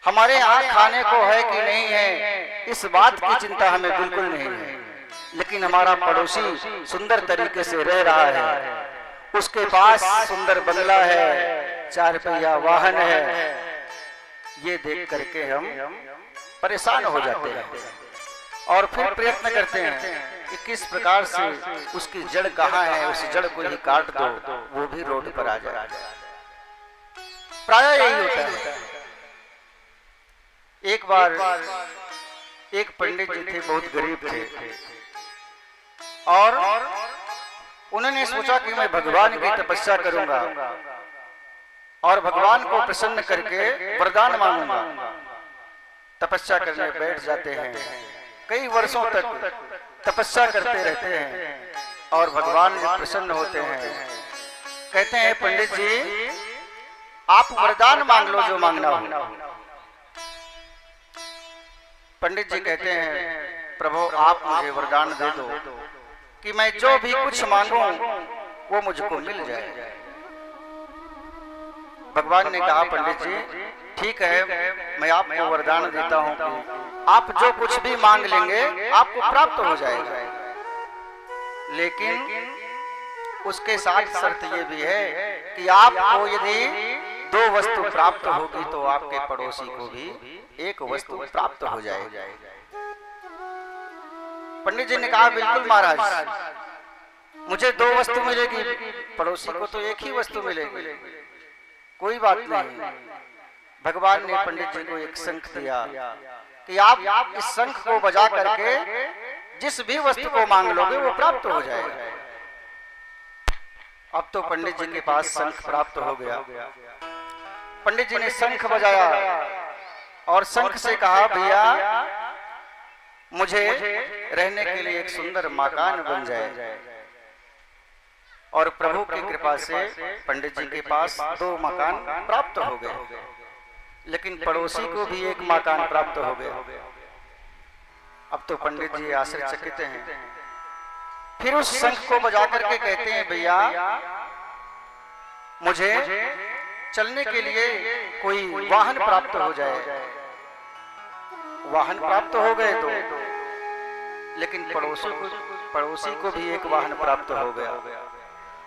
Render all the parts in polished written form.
हमारे यहाँ खाने को है कि नहीं है, इस बात की चिंता हमें बिल्कुल नहीं है। लेकिन हमारा पड़ोसी सुंदर तरीके से रह रहा है, उसके पास सुंदर बंगला है, 4 पहिया वाहन है, ये देख करके हम परेशान हो जाते हैं और फिर प्रयत्न करते हैं कि किस प्रकार से उसकी जड़ कहाँ है, उस जड़ को ही काट दो, वो भी रोड पर आ जाए। प्रायः यही होता है। एक बार एक पंडित जी थे, बहुत गरीब थे, और उन्होंने सोचा कि मैं भगवान की तपस्या करूंगा और भगवान को प्रसन्न करके वरदान मांगूंगा। तपस्या करने बैठ जाते हैं, कई वर्षों तक तपस्या करते रहते हैं और भगवान जब प्रसन्न होते हैं कहते हैं, पंडित जी आप वरदान मांग लो जो मांगना हो। पंडित जी कहते हैं, प्रभु आप मुझे वरदान दे दो कि मैं जो भी कुछ मांगूं वो मुझको मिल जाए। भगवान ने कहा, पंडित जी ठीक है, मैं आपको वरदान देता हूं कि आप जो कुछ भी मांग लेंगे आपको प्राप्त हो जाएगा, लेकिन उसके साथ शर्त ये भी है कि आपको यदि 2 वस्तु प्राप्त होगी तो आपके पड़ोसी को भी 1 वस्तु प्राप्त हो जाएगी। पंडित जी ने कहा, बिल्कुल महाराज, मुझे 2 वस्तु मिलेगी, पड़ोसी को तो 1 ही वस्तु मिलेगी। कोई बात नहीं। भगवान ने पंडित जी को एक शंख दिया कि आप इस शंख को बजा करके जिस भी वस्तु को मांग लोगे वो प्राप्त हो जाएगा। अब तो पंडित जी के पास शंख प्राप्त हो गया। पंडित जी ने शंख बजाया और शंख से कहा, भैया मुझे रहने के लिए एक सुंदर मकान बन जाए। और प्रभु की कृपा से पंडित जी के पास 2 मकान प्राप्त हो गए, लेकिन पड़ोसी को भी 1 मकान प्राप्त हो गया। अब तो पंडित जी आश्चर्यचकित हैं। फिर उस शंख को बजा करके कहते हैं, भैया मुझे चलने के लिए कोई वाहन प्राप्त हो जाए। वाहन प्राप्त हो गए तो, लेकिन पड़ोसी को भी 1 वाहन प्राप्त हो गया।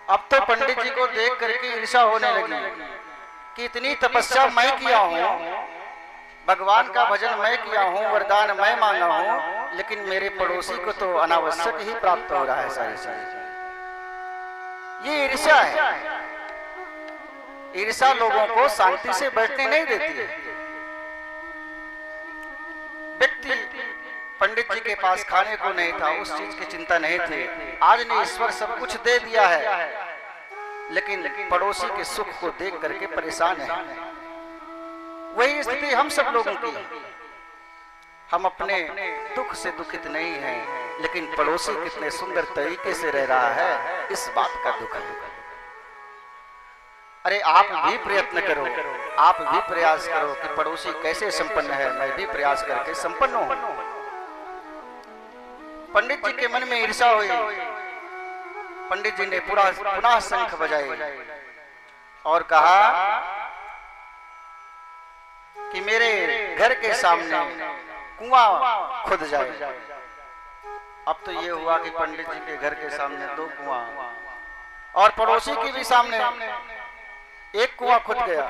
अब तो पंडित जी को देख करके ईर्ष्या होने लगी कि इतनी तपस्या मैं किया हूँ, भगवान का भजन मैं किया हूँ, वरदान मैं मांगा हूँ, लेकिन मेरे पड़ोसी को तो अनावश्यक ही प्राप्त हो रहा है सारी सारी। ये ईर्ष्या है। ईर्ष्या लोगों को शांति से बैठने नहीं देती है। व्यक्ति पंडित जी के पास खाने को नहीं था, उस चीज की चिंता नहीं थी। आज ने ईश्वर सब कुछ दे दिया है, लेकिन पड़ोसी के सुख को देख करके परेशान है। वही स्थिति हम सब लोगों की है। हम अपने दुख से दुखित नहीं हैं, लेकिन पड़ोसी कितने सुंदर तरीके से रह रहा है, इस बात का दुख है। अरे आप भी प्रयत्न करो, आप भी प्रयास करो कि पड़ोसी कैसे संपन्न है, मैं भी प्रयास करके संपन्न हूं। पंडित जी के मन में ईर्ष्या हुई। पंडित जी ने पुनः शंख बजाई और कहा कि मेरे घर के सामने कुआं खुद जाए। अब तो ये हुआ कि पंडित जी के घर के सामने 2 कुआं और पड़ोसी के भी सामने 1 कुआं खुद गया।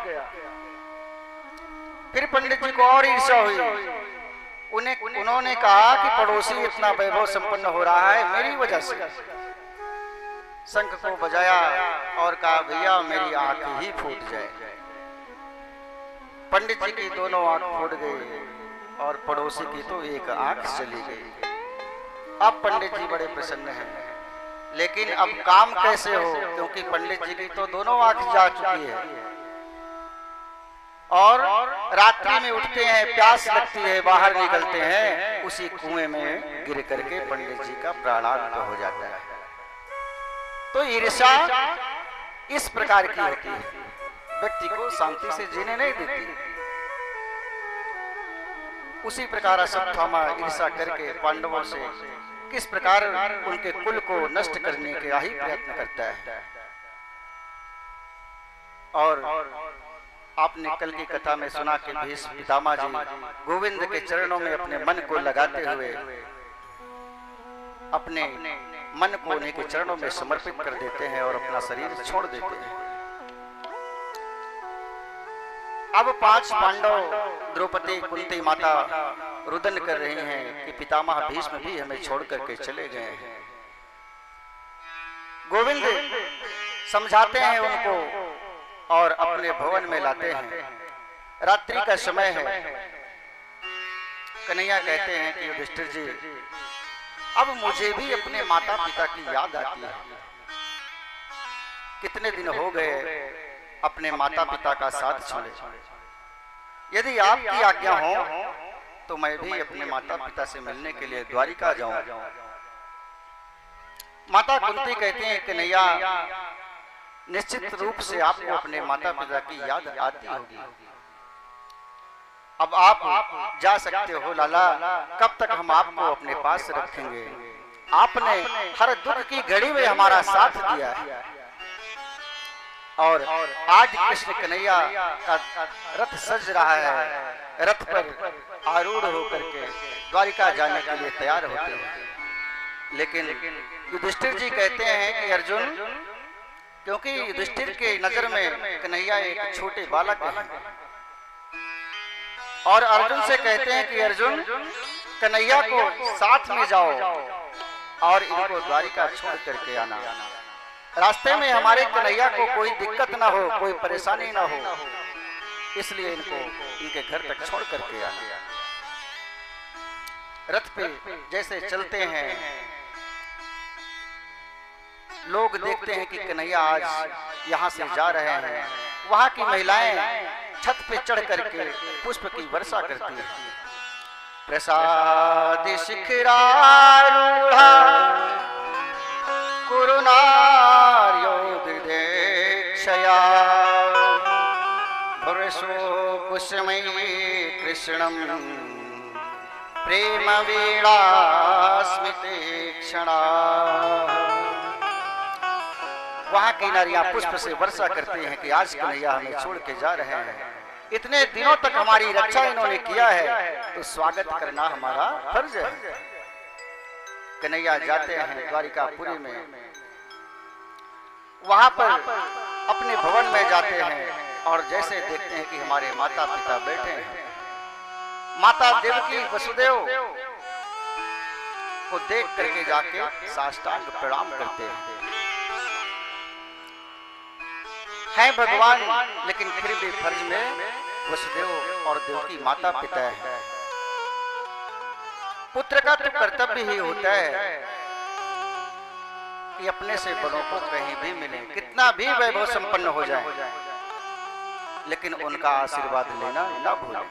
फिर पंडित जी को और ईर्ष्या हुई। उन्होंने कहा कि पड़ोसी इतना वैभव संपन्न हो रहा है मेरी वजह से। शंख को बजाया और कहा, भैया मेरी आंख ही फूट जाए। पंडित जी की दोनों आंख फूट गई और पड़ोसी की तो 1 आंख चली गई। अब पंडित जी बड़े प्रसन्न हैं, लेकिन अब काम कैसे हो, क्योंकि पंडित जी की तो दोनों आंख जा चुकी है। और रात्रि में उठते हैं, प्यास लगती है, बाहर निकलते हैं, उसी कुएं में गिर करके पंडित जी का प्राणांत हो जाता है। तो ईर्ष्या इस प्रकार की होती है, व्यक्ति को शांति से जीने नहीं देती। उसी प्रकार अश्वत्थामा ईर्ष्या करके पांडवों से किस प्रकार उनके कुल को नष्ट करने का ही प्रयत्न करता है। और आपने कल की कथा में सुना कि भीष्म पितामह जी गोविंद के चरणों में अपने मन को लगाते हुए अपने मन को उन्हीं के चरणों में समर्पित कर देते हैं और अपना शरीर छोड़ देते हैं। अब 5 पांडव, द्रौपदी, कुंती माता रुदन कर रही हैं कि पितामह भीष्म भी हमें छोड़ करके चले गए हैं। गोविंद समझाते हैं उनको और अपने भवन में लाते हैं। रात्रि का समय है। कन्हैया कहते हैं कि युधिष्ठिर जी, अब मुझे भी अपने माता पिता की याद आती है। कितने दिन हो गए अपने माता पिता का साथ छोड़े। यदि आपकी आज्ञा हो तो मैं भी अपने माता पिता से मिलने के लिए द्वारिका जाऊं। माता कुंती कहती हैं कि कन्हैया, निश्चित रूप से आपको अपने माता पिता की याद आती होगी। अब आप जा सकते हो लाला, कब तक हम आपको अपने पास रखेंगे? आपने हर दुख की घड़ी में हमारा साथ दिया है और आज कृष्ण कन्हैया का रथ सज रहा है। रथ पर आरूढ़ होकर के द्वारिका जाने के लिए तैयार होते हैं। लेकिन युधिष्ठिर जी कहते हैं कि अर्जुन, क्योंकि युधिष्ठिर के नजर में कन्हैया एक छोटे बालक हैं और अर्जुन से कहते हैं कि अर्जुन, कन्हैया को साथ में जाओ और इनको द्वारिका छोड़ करके आना। रास्ते में हमारे कन्हैया को कोई दिक्कत ना हो, कोई परेशानी ना हो, इसलिए इनको इनके घर तक छोड़ करके आना। रथ पे जैसे चलते हैं, लोग देखते हैं कि कन्हैया आज यहाँ से जा रहे हैं। वहां की महिलाएं छत पे चढ़ करके पुष्प की वर्षा करती हैं। प्रसाद शिखरारूढ़ा कुरुनार्यो दिदेक्षया पुरुषो कुसुमयी कृष्णं प्रेम वीणा स्मितीक्षणा। वहां की नारियां पुष्प से वर्षा करती हैं कि आज कन्हैया हमें छोड़ के जा रहे हैं। इतने दिनों तक हमारी रक्षा इन्होंने किया है, तो स्वागत करना हमारा फर्ज है। कन्हैया जाते हैं द्वारिकापुरी में। वहां पर अपने भवन में जाते हैं और जैसे देखते हैं कि हमारे माता पिता बैठे हैं, माता देवकी वसुदेव को देख करके जाके साष्टांग प्रणाम करते हैं। हैं भगवान, लेकिन फिर भी फर्ज में वसुदेव और देवकी माता पिता है। पुत्र का तो कर्तव्य ही होता है कि अपने से बड़ों को कहीं भी मिले, कितना भी वैभव संपन्न हो जाए, लेकिन उनका आशीर्वाद लेना ना भूलें।